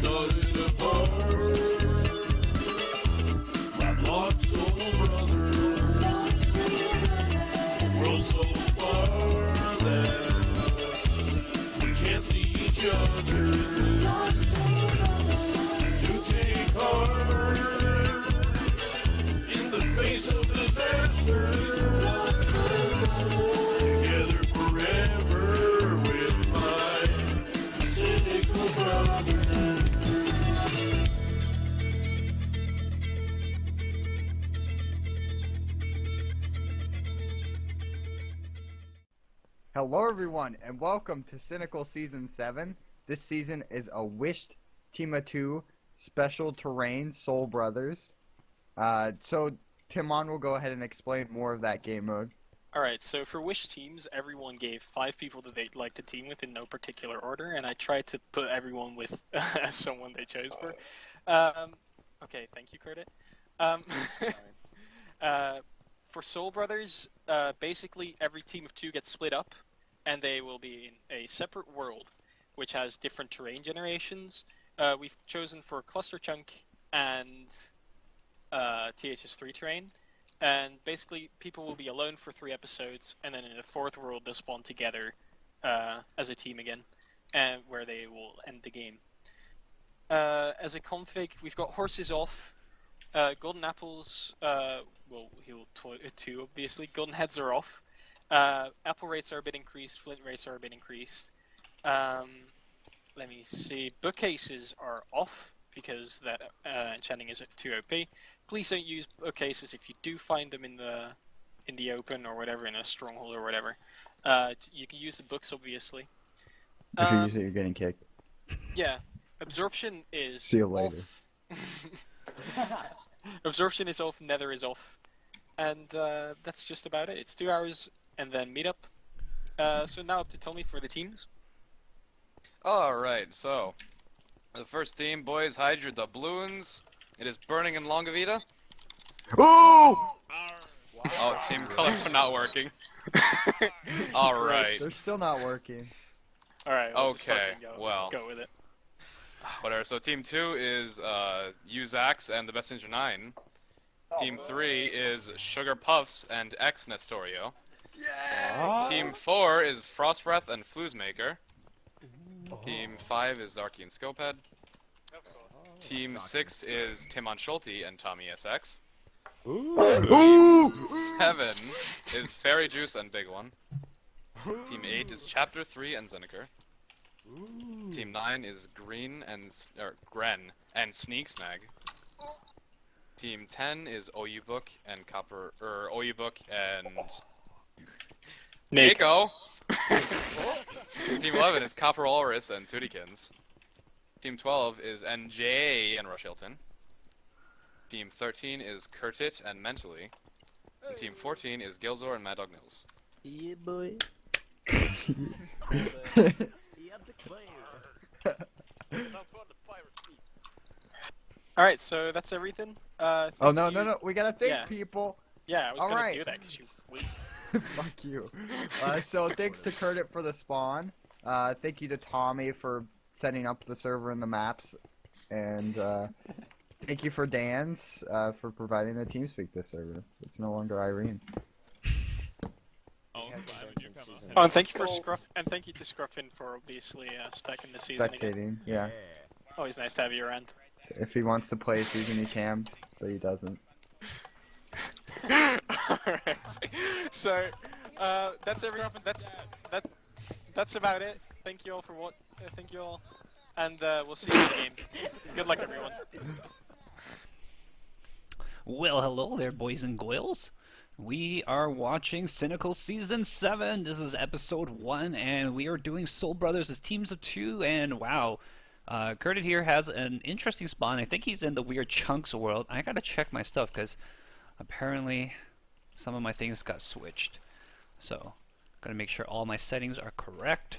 started apart. Landlocked soul brothers. World so far that we can't see each other. To take heart in the face of disaster. Together forever with my cynical brother. Hello everyone, and welcome to Cynical Season 7. This season is a wished Team of 2 special terrain Soul Brothers. So Timon will go ahead and explain more of that game mode. Alright, so for wish teams, everyone gave 5 people that they'd like to team with in no particular order, and I tried to put everyone with someone they chose for. Okay, thank you, Curtis. For Soul Brothers, basically every team of 2 gets split up, and they will be in a separate world, which has different terrain generations. We've chosen for Cluster Chunk and THS3 terrain, and basically people will be alone for 3 episodes, and then in the 4th world they'll spawn together as a team again, and where they will end the game. As a config, we've got horses off. Golden apples, well, he'll too, obviously. Golden heads are off. Apple rates are a bit increased. Flint rates are a bit increased. Let me see. Bookcases are off because that enchanting is too OP. Please don't use bookcases if you do find them in the open or whatever, in a stronghold or whatever. You can use the books, obviously. If you use it, you're getting kicked. Yeah. Absorption is See you later. Absorption is off, Nether is off, and that's just about it. It's 2 hours and then meet up. So now up to Tommy for the teams. Alright, so the first team, boys, hide your doubloons. It is burning in Longavita. Oh! Oh, team colors are not working. Alright. They're still not working. Alright, Okay, well. Go with it. Whatever, so team 2 is Uzax and TheBestGinger9. Team 3 is Sugar Puffs and X Nestorio. Yeah! Team 4 is Frostbreath and Floozemaker. Team 5 is Zarky and Scopehead. Team 6 is Timonscholte and Tommy SX. Ooh! 7 is Fairy Juice and Big One. Team 8 is Chapter 3 and Zeneker. Team 9 is Gren and Sneak Snag. Team 10 is Oyubook and Oyubook and Nico. Team 11 is Copper Walrus and Tootykins. Team 12 is NJ and Rush Hilton. Team 13 is Curtit and Mentally. And Team 14 is Gilzor and Mad Dog Nils. Yeah, boy. Alright, so that's everything. Oh, no, we gotta thank people. Yeah, I was Alright. gonna do that because you weak. Fuck you. So thanks to Curtit for the spawn. Thank you to Tommy for setting up the server and the maps. And thank you for Dan's for providing the TeamSpeak this server. It's no longer Irene. Oh, and thank you to Scruffin for obviously specking the season again. Spectating, yeah. Always nice to have you around. If he wants to play a season, he can, but he doesn't. Alright. So, that's everything. That's about it. Thank you all for thank you all, and we'll see you in the game. Good luck, everyone. Well, hello there, boys and girls. We are watching Cynical Season 7. This is Episode 1, and we are doing Soul Brothers as teams of 2, and wow. Curtit here has an interesting spawn. I think he's in the Weird Chunks world. I gotta check my stuff, because apparently some of my things got switched. So, gotta make sure all my settings are correct.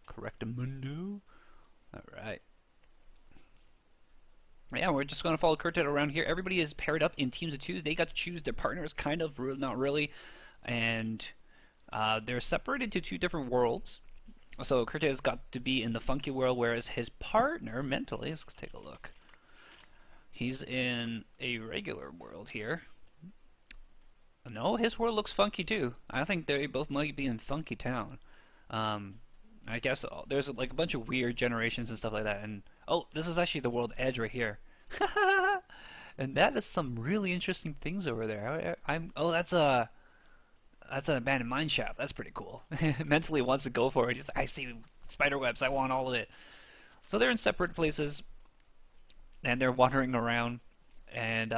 Correctamundo. Alright. Yeah, we're just going to follow Curtit around here. Everybody is paired up in teams of 2. They got to choose their partners, kind of, not really. And they're separated into 2 different worlds. So Curtis got to be in the funky world, whereas his partner mentally, let's take a look. He's in a regular world here. No, his world looks funky too. I think they both might be in Funky Town. I guess there's like a bunch of weird generations and stuff like that. And oh, this is actually the world Edge right here. And that is some really interesting things over there. Oh, that's an abandoned mine shaft. That's pretty cool. Mentally wants to go for it. He's like, I see spider webs. I want all of it. So they're in separate places, and they're wandering around, and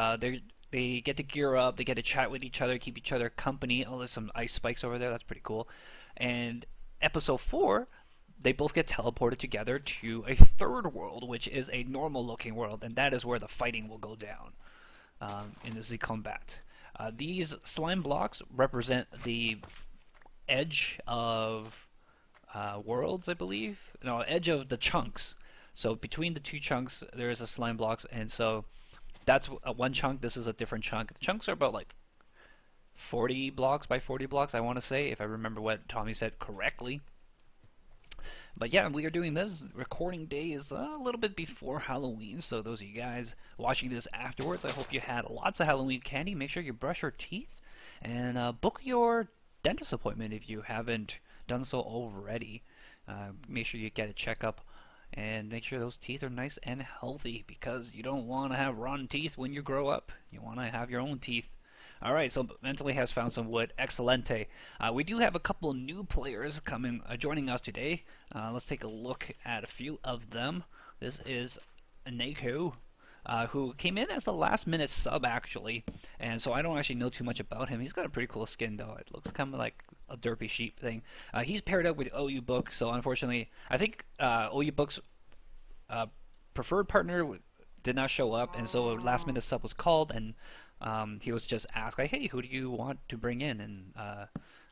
they get to gear up. They get to chat with each other, keep each other company. Oh, there's some ice spikes over there. That's pretty cool. And episode 4, they both get teleported together to a third world, which is a normal-looking world, and that is where the fighting will go down in the combat. These slime blocks represent the edge of worlds, I believe. No, edge of the chunks. So between the two chunks, there is a slime blocks, and so that's one chunk. This is a different chunk. The chunks are about like 40 blocks by 40 blocks, I want to say, if I remember what Tommy said correctly. But yeah, we are doing this. Recording day is a little bit before Halloween, so those of you guys watching this afterwards, I hope you had lots of Halloween candy. Make sure you brush your teeth and book your dentist appointment if you haven't done so already. Make sure you get a checkup and make sure those teeth are nice and healthy, because you don't want to have rotten teeth when you grow up. You want to have your own teeth. Alright, so Mentally has found some wood. Excelente. We do have a couple new players coming, joining us today. Let's take a look at a few of them. This is Neko, who came in as a last-minute sub, actually. And so I don't actually know too much about him. He's got a pretty cool skin, though. It looks kind of like a derpy sheep thing. He's paired up with OU Book, so unfortunately, I think OU Book's preferred partner did not show up, and so a last-minute sub was called, and he was just asked, like, hey, who do you want to bring in? And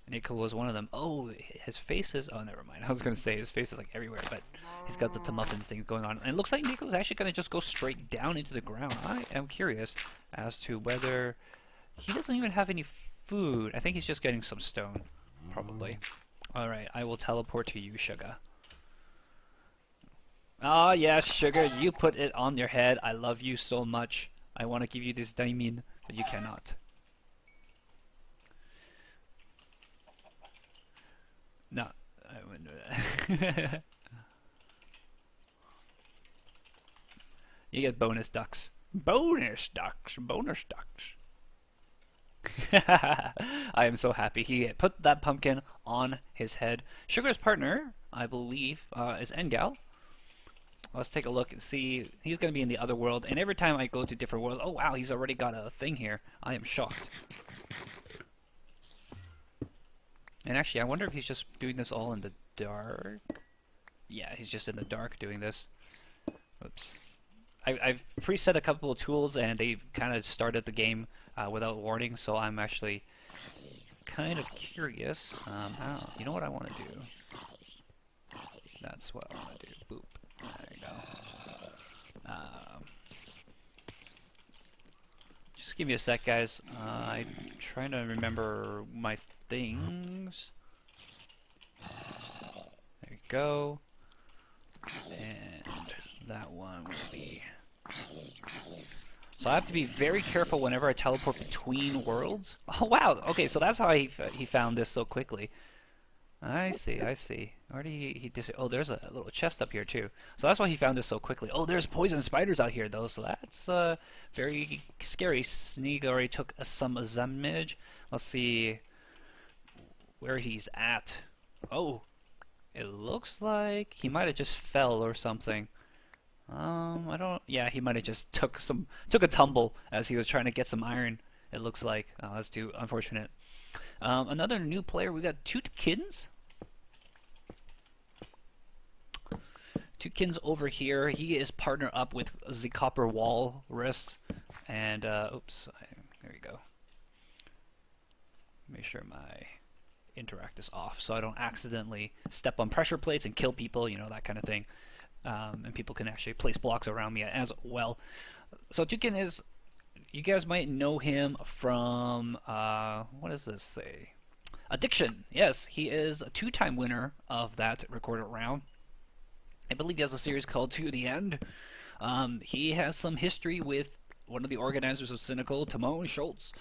Nico was one of them. Oh, his face is... Oh, never mind. I was going to say his face is, like, everywhere, but he's got the Muffins thing going on. And it looks like Nico's actually going to just go straight down into the ground. I am curious as to whether... He doesn't even have any food. I think he's just getting some stone, probably. Alright, I will teleport to you, Sugar. Ah, yes, Sugar, you put it on your head. I love you so much. I want to give you this diamond, but you cannot. No, I wouldn't do that. You get bonus ducks. Bonus ducks. Bonus ducks. I am so happy he put that pumpkin on his head. Sugar's partner, I believe, is Engal. Let's take a look and see. He's going to be in the other world, and every time I go to different worlds, oh wow, he's already got a thing here. I am shocked. And actually, I wonder if he's just doing this all in the dark. Yeah, he's just in the dark doing this. Oops. I've preset a couple of tools, and they kind of started the game without warning, so I'm actually kind of curious. Oh, you know what I want to do? That's what I want to do. Boop. There you go. Just give me a sec, guys. I'm trying to remember my things. There you go. And that one will be... So I have to be very careful whenever I teleport between worlds. Oh wow! Okay, so that's how he found this so quickly. I see, I see. Where did he oh, there's a little chest up here too. So that's why he found this so quickly. Oh, there's poison spiders out here though, so that's very scary. Sneak already took some damage. Let's see where he's at. Oh, it looks like he might have just fell or something. I don't. Yeah, he might have just took a tumble as he was trying to get some iron. It looks like. That's too unfortunate. Another new player. We got Tootkins. Tootkins over here. He is partnered up with the Copper Walrus. And oops, there you go. Make sure my interact is off so I don't accidentally step on pressure plates and kill people. You know, that kind of thing. And people can actually place blocks around me as well. So Toucan is, you guys might know him from, what does this say? Addiction. Yes, he is a 2-time winner of that recorded round. I believe he has a series called To the End. He has some history with one of the organizers of Cynical, Timonscholte.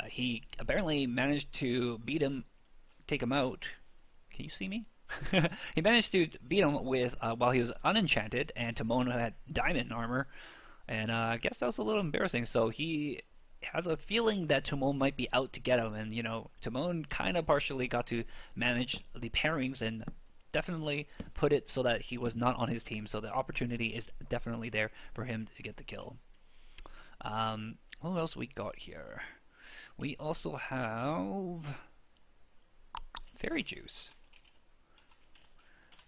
He apparently managed to beat him, take him out. Can you see me? He managed to beat him with while he was unenchanted, and Timon had diamond armor, and I guess that was a little embarrassing. So he has a feeling that Timon might be out to get him, and Timon kind of partially got to manage the pairings and definitely put it so that he was not on his team. So the opportunity is definitely there for him to get the kill. What else we got here? We also have Fairy Juice.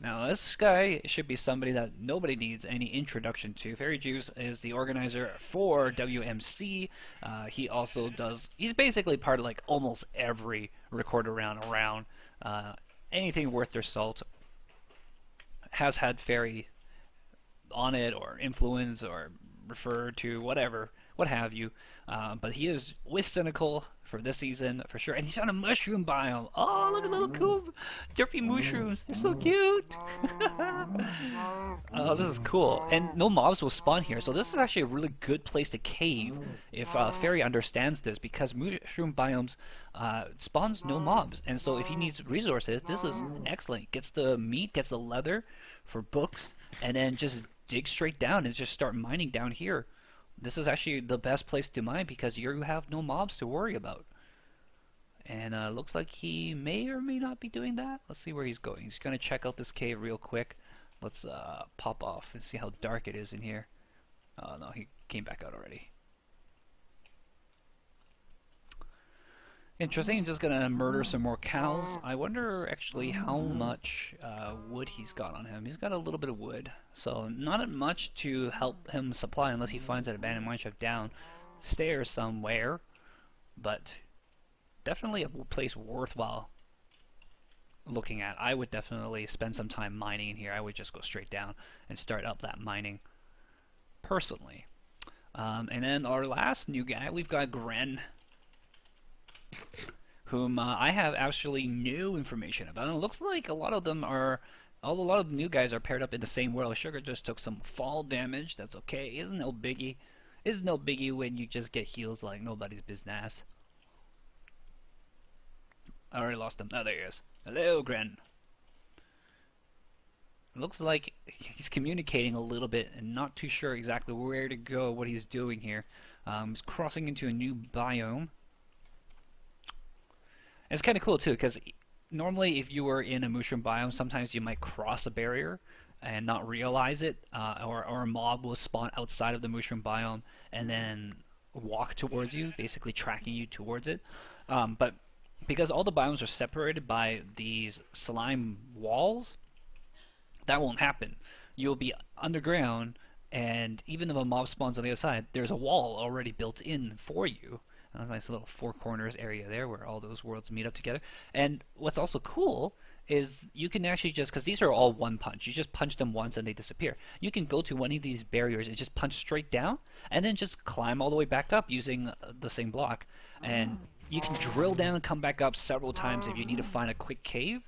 Now this guy should be somebody that nobody needs any introduction to. Fairy Juice is the organizer for WMC. He's basically part of like almost every recorder round around. Anything worth their salt has had Fairy on it, or influence, or referred to, whatever, what have you. But he is with Cynical for this season for sure, and he's on a mushroom biome. Oh, look at the little cool derpy mushrooms. They're so cute. Oh, this is cool. And no mobs will spawn here, so this is actually a really good place to cave if Fairy understands this, because mushroom biomes spawns no mobs, and so if he needs resources, this is excellent. Gets the meat, gets the leather for books, and then just dig straight down and just start mining down here. This is actually the best place to mine because you have no mobs to worry about. And looks like he may or may not be doing that. Let's see where he's going. He's going to check out this cave real quick. Let's pop off and see how dark it is in here. Oh no, he came back out already. Interesting, just gonna murder some more cows. I wonder actually how much wood he's got on him. He's got a little bit of wood, so not much to help him supply unless he finds an abandoned mineshaft downstairs somewhere. But definitely a place worthwhile looking at. I would definitely spend some time mining in here. I would just go straight down and start up that mining personally. And then our last new guy, we've got Gren, whom I have actually new information about. And it looks like a lot of the new guys are paired up in the same world. Sugar just took some fall damage. That's okay. Isn't no biggie. It's no biggie when you just get heals like nobody's business. I already lost him. Oh, there he is. Hello, Gren. Looks like he's communicating a little bit and not too sure exactly where to go, what he's doing here. He's crossing into a new biome. And it's kind of cool too, because normally if you were in a mushroom biome, sometimes you might cross a barrier and not realize it, or a mob will spawn outside of the mushroom biome and then walk towards you, basically tracking you towards it. But because all the biomes are separated by these slime walls, that won't happen. You'll be underground, and even if a mob spawns on the other side, there's a wall already built in for you. A nice little four corners area there where all those worlds meet up together. And what's also cool is you can actually just, because these are all one punch, you just punch them once and they disappear. You can go to one of these barriers and just punch straight down and then just climb all the way back up using the same block. And you can drill down and come back up several times if you need to find a quick cave.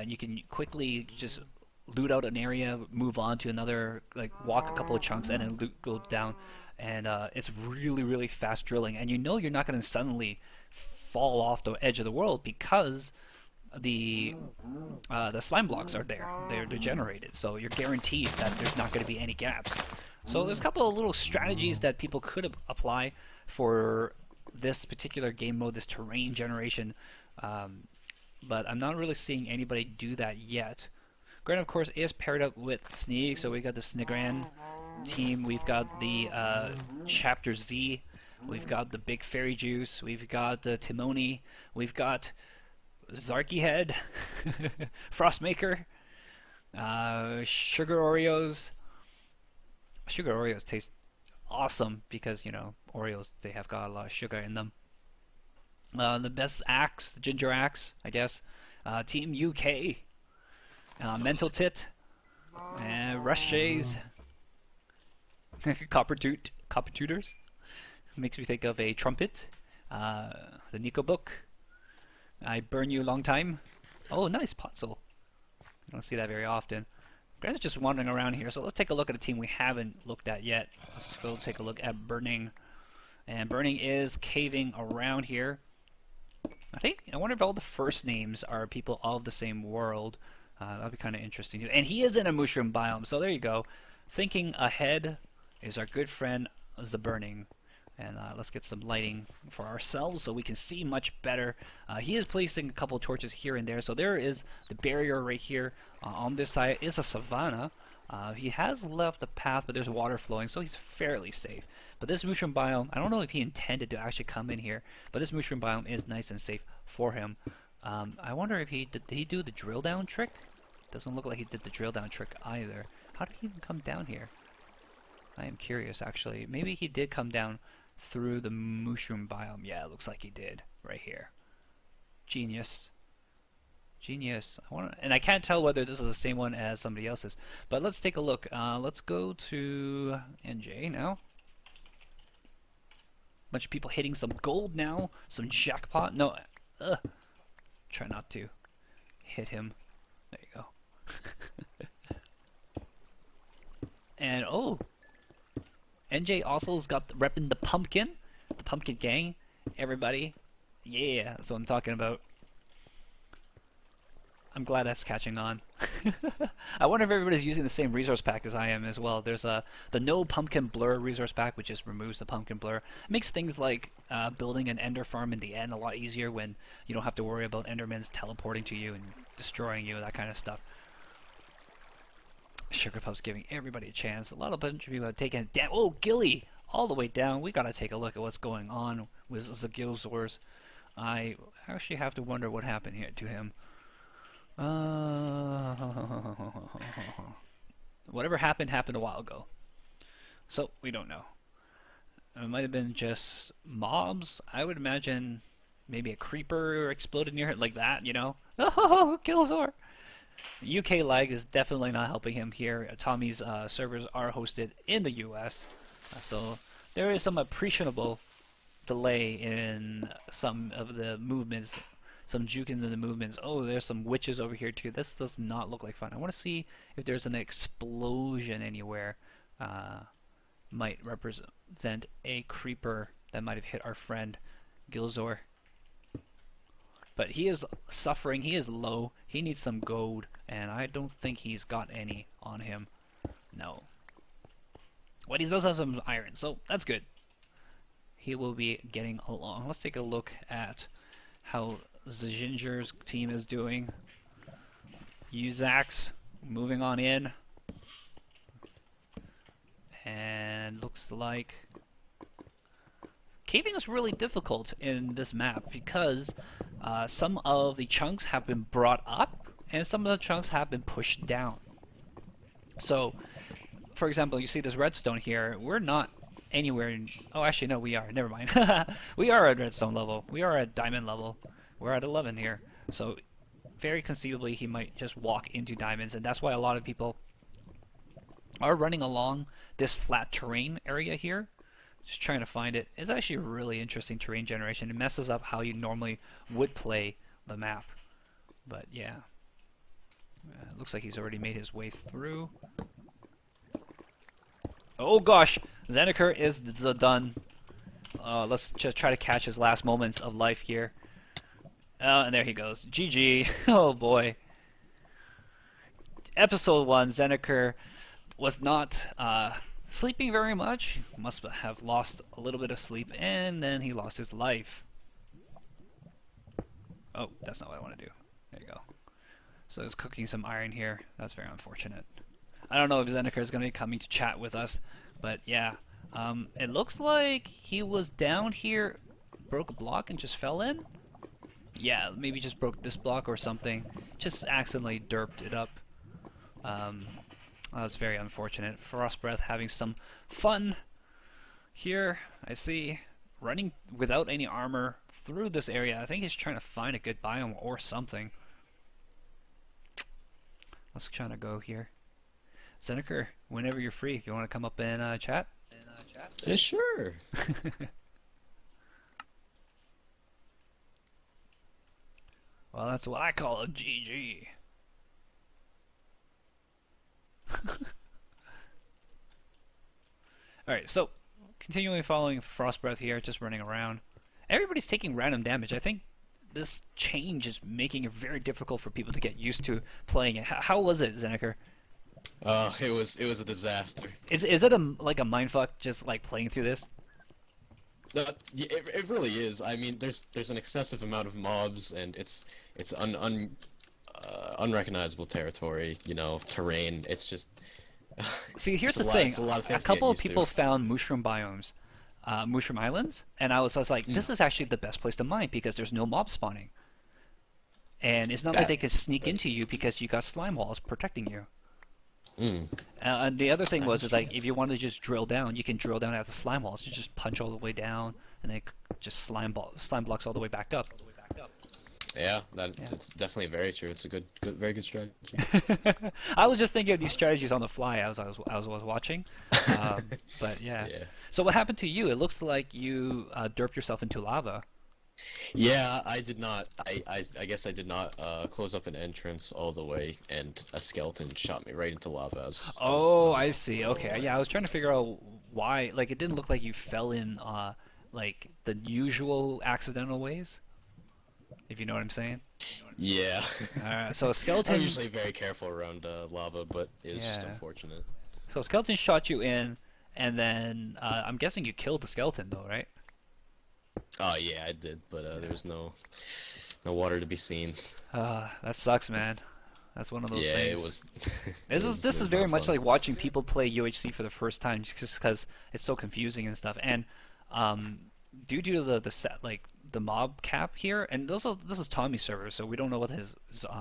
You can quickly just loot out an area, move on to another, like walk a couple of chunks and then go down. And it's really, really fast drilling, and you know you're not going to suddenly fall off the edge of the world because the slime blocks are there. They're generated, so you're guaranteed that there's not going to be any gaps. So there's a couple of little strategies that people could apply for this particular game mode, this terrain generation, but I'm not really seeing anybody do that yet. Gren, of course, is paired up with Sneak, so we got the Snigran team, we've got the Chapter Z, we've got the Big Fairy Juice, we've got Timoni, we've got Zarky Head, Frostmaker, Sugar Oreos. Sugar Oreos taste awesome because, you know, Oreos, they have got a lot of sugar in them. The Best Axe, the Ginger Axe, I guess. Team UK, Mental Tit, and Rush Jays. Copper Tutors. Makes me think of a trumpet. The Nico book. I burn you long time. Oh, nice Potzel. I don't see that very often. Grant's just wandering around here, so let's take a look at a team we haven't looked at yet. Let's go take a look at Burning. And Burning is caving around here. I wonder if all the first names are people of the same world. That'd be kind of interesting. And he is in a mushroom biome, so there you go. Thinking ahead is our good friend the Burning. And let's get some lighting for ourselves so we can see much better. He is placing a couple of torches here and there. So there is the barrier right here. On this side is a savanna. He has left the path, but there's water flowing, so he's fairly safe. But this mushroom biome, I don't know if he intended to actually come in here, but this mushroom biome is nice and safe for him. I wonder if did he do the drill down trick? Doesn't look like he did the drill down trick either. How did he even come down here? I am curious, actually. Maybe he did come down through the mushroom biome. Yeah, it looks like he did right here. Genius. Genius. And I can't tell whether this is the same one as somebody else's. But let's take a look. Let's go to NJ now. Bunch of people hitting some gold now. Some jackpot. No. Try not to hit him. There you go. And oh, NJ also's got repping the pumpkin gang. Everybody, yeah, that's what I'm talking about. I'm glad that's catching on. I wonder if everybody's using the same resource pack as I am as well. There's the no pumpkin blur resource pack, which just removes the pumpkin blur. It makes things like building an ender farm in the end a lot easier when you don't have to worry about endermans teleporting to you and destroying you, that kind of stuff. Sugar Pup's giving everybody a chance. A lot of people have taken it down. Oh, Gilly! All the way down. We gotta take a look at what's going on with the Gilzors. I actually have to wonder what happened here to him. Whatever happened a while ago. So, we don't know. It might have been just mobs. I would imagine maybe a creeper exploded near it like that, you know? Oh, Gilzor! UK lag is definitely not helping him here. Tommy's servers are hosted in the US, so there is some appreciable delay in some of the movements, some juking in the movements. Oh, there's some witches over here too. This does not look like fun. I want to see if there's an explosion anywhere. Might represent a creeper that might have hit our friend Gilzor. But he is suffering, he is low, he needs some gold, and I don't think he's got any on him. No. But he does have some iron, so that's good. He will be getting along. Let's take a look at how the Ginger's team is doing. Uzax moving on in. And looks like caving is really difficult in this map because some of the chunks have been brought up and some of the chunks have been pushed down. So, for example, you see this redstone here. We're not anywhere in... Oh, actually, no, we are. Never mind. We are at redstone level. We are at diamond level. We're at 11 here. So, very conceivably, he might just walk into diamonds, and that's why a lot of people are running along this flat terrain area here. Just trying to find it. It's actually a really interesting terrain generation. It messes up how you normally would play the map. But yeah. Looks like he's already made his way through. Oh gosh! CynicARRRRR is done. Let's just try to catch his last moments of life here. And there he goes. GG. Oh boy. Episode 1, CynicARRRRR was not sleeping very much. Must have lost a little bit of sleep, and then he lost his life. Oh, that's not what I want to do. There you go. So he's cooking some iron here. That's very unfortunate. I don't know if CynicARRRR is going to be coming to chat with us, but yeah. It looks like he was down here, broke a block, and just fell in. Yeah, maybe just broke this block or something. Just accidentally derped it up. That's very unfortunate. Frostbreath having some fun here. I see running without any armor through this area. I think he's trying to find a good biome or something. Let's try to go here. CynicARRRR, whenever you're free, if you want to come up and chat. Yeah, sure. Well, that's what I call a GG. Alright, so continuing following Frostbreath here, just running around. Everybody's taking random damage. I think this change is making it very difficult for people to get used to playing it. How was it, Zeneker? It was a disaster. Is it like a mindfuck just like playing through this? It really is. I mean, there's an excessive amount of mobs, and it's unrecognizable territory. You know, terrain. It's just. See, here's it's the thing. A couple of people people found mushroom biomes, mushroom islands, and I was like, this is actually the best place to mine because there's no mob spawning. And it's not like they could sneak into you because you got slime walls protecting you. And the other thing was, is like, if you wanted to just drill down, you can drill down at the slime walls. You just punch all the way down, and then just slime blocks all the way back up. Yeah, it's definitely very true. It's a very good strategy. I was just thinking of these strategies on the fly as I was watching. But yeah. So what happened to you? It looks like you derped yourself into lava. Yeah, I did not. I guess I did not close up an entrance all the way, and a skeleton shot me right into lava. I see. Okay, yeah, I was trying to figure out why. Like, it didn't look like you fell in like the usual accidental ways. If you know what I'm saying. Yeah. So a skeleton. I'm usually very careful around lava, but it was just unfortunate. So a skeleton shot you in, and then I'm guessing you killed the skeleton, though, right? Oh yeah, I did, but there was no water to be seen. That sucks, man. That's one of those things. Yeah, it was. This is very much like watching people play UHC for the first time, just because it's so confusing and stuff. And due to the mob cap here, and this is Tommy's server, so we don't know what his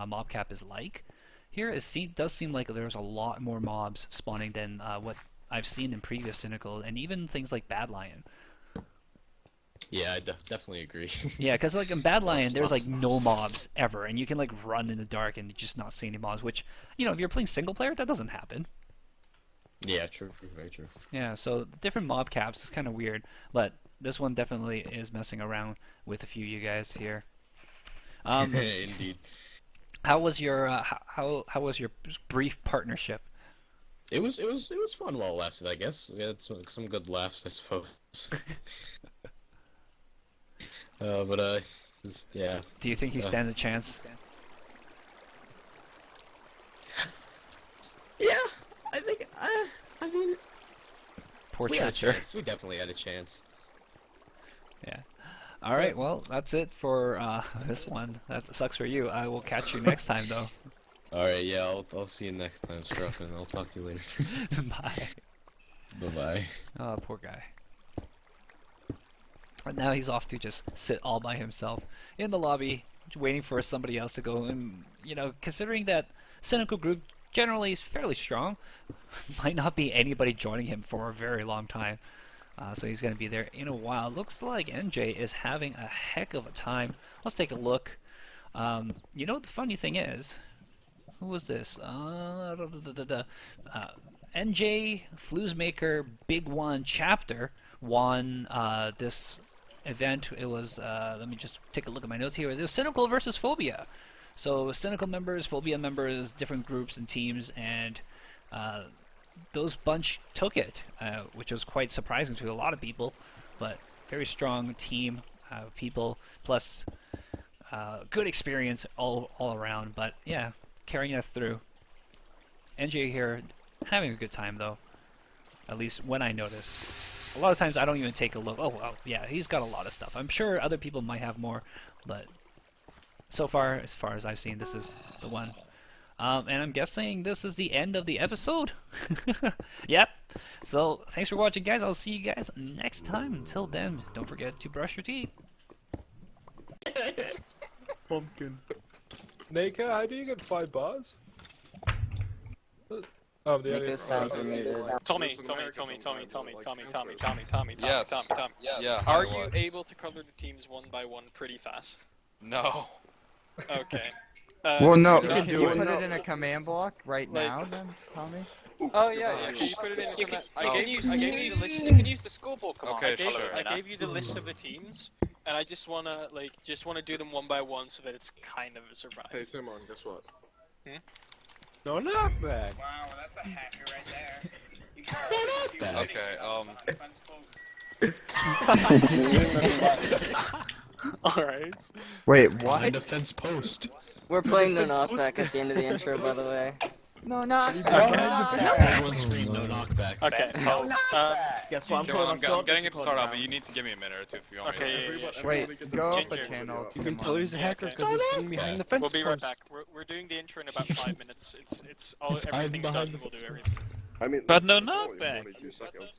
mob cap is like. Here it does seem like there's a lot more mobs spawning than what I've seen in previous Cynical, and even things like Bad Lion. Yeah, I definitely agree. Yeah, because like in Bad Lion, there's like no mobs ever, and you can like run in the dark and just not see any mobs. Which, you know, if you're playing single player, that doesn't happen. Yeah, true, very true. Yeah, so different mob caps is kind of weird, but this one definitely is messing around with a few of you guys here. Indeed. How was your how was your brief partnership? It was fun while it lasted, I guess. We had some good laughs, I suppose. Yeah. Do you think he stands a chance? Yeah, I think. I mean, Poor we had a Churcher. chance. We definitely had a chance. Yeah. All right. Well, that's it for this one. That sucks for you. I will catch you next time, though. All right. Yeah. I'll see you next time, Struff, and I'll talk to you later. Bye. Bye bye. Oh, poor guy. But now he's off to just sit all by himself in the lobby, waiting for somebody else to go. And, you know, considering that Cynical group generally is fairly strong, might not be anybody joining him for a very long time. So he's going to be there in a while. Looks like NJ is having a heck of a time. Let's take a look. You know what the funny thing is? Who was this? NJ Flusmaker Big One Chapter won this event. It was, let me just take a look at my notes here. It was Cynical versus Phobia. So Cynical members, Phobia members, different groups and teams, and those bunch took it, which was quite surprising to a lot of people, but very strong team of people, plus good experience all around, but yeah, carrying us through. NJ here having a good time though, at least when I notice. A lot of times I don't even take a look. Oh, well, yeah, he's got a lot of stuff. I'm sure other people might have more, but so far, as far as I've seen, this is the one. And I'm guessing this is the end of the episode. Yep. So, thanks for watching, guys. I'll see you guys next time. Until then, don't forget to brush your teeth. Pumpkin. Naka, how do you get 5 bars? Oh, the other. Tommy. Yes. Yeah. Are you able to color the teams one by one pretty fast? No. Okay. Well, no. you Can can you do put it. it in a command block right now, then, Tommy? Oh yeah. Can you put it in? I gave you the list. You can use the scoreboard command. Okay, I sure. gave you the list of the teams, And I just wanna do them one by one so that it's kind of a surprise. Hey Simon, guess what? No knockback. Wow, that's a hacker right there. You can Okay, Alright. Wait, what? Behind the fence post. We're playing no knockback at the end of the intro, by the way. No, not. Everyone scream no knockback. Okay. Guess what? I'm okay, calling well, myself. I'm getting it to start out, but you need to give me a minute or two if you want me to. Okay. Wait, go up a Ginger. channel. You can tell he's a hacker Okay. because he's sitting behind the fence We'll be right post. back. We're doing the intro in about 5 minutes. It's all He's hiding everything's behind done. the We'll do fence everything. I mean, But no that's only knockback. 22 seconds.